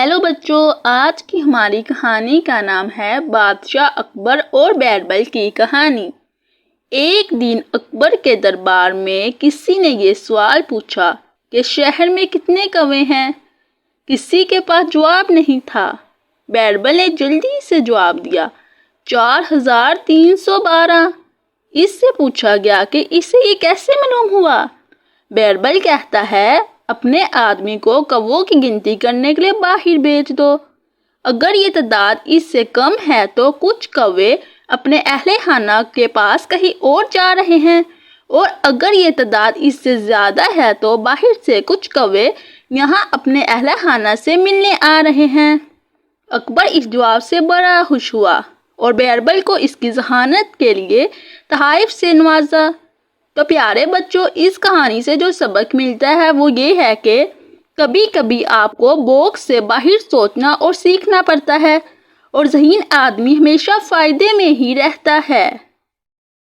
Hello बच्चों, आज की हमारी कहानी का नाम है बादशाह अकबर और बैरबल की कहानी। एक दिन अकबर के दरबार में किसी ने ये सवाल पूछा कि शहर में कितने कौवे हैं। किसी के पास जवाब नहीं था। बैरबल ने जल्दी से जवाब दिया, 4312। इससे पूछा गया कि इसे ये कैसे मालूम हुआ। बैरबल कहता है, अपने आदमी को कौवों की गिनती करने के लिए बाहर भेज दो। अगर ये तादाद इससे कम है तो कुछ कौवे अपने अहले खाना के पास कहीं और जा रहे हैं, और अगर ये तादाद इससे ज़्यादा है तो बाहर से कुछ कौवे यहाँ अपने अहले खाना से मिलने आ रहे हैं। अकबर इस जवाब से बड़ा खुश हुआ और बैरबल को इसकी ज़हानत के लिए तोहफ़े से नवाजा। तो प्यारे बच्चों, इस कहानी से जो सबक मिलता है वो ये है कि कभी कभी आपको बॉक्स से बाहर सोचना और सीखना पड़ता है, और ज़हीन आदमी हमेशा फ़ायदे में ही रहता है।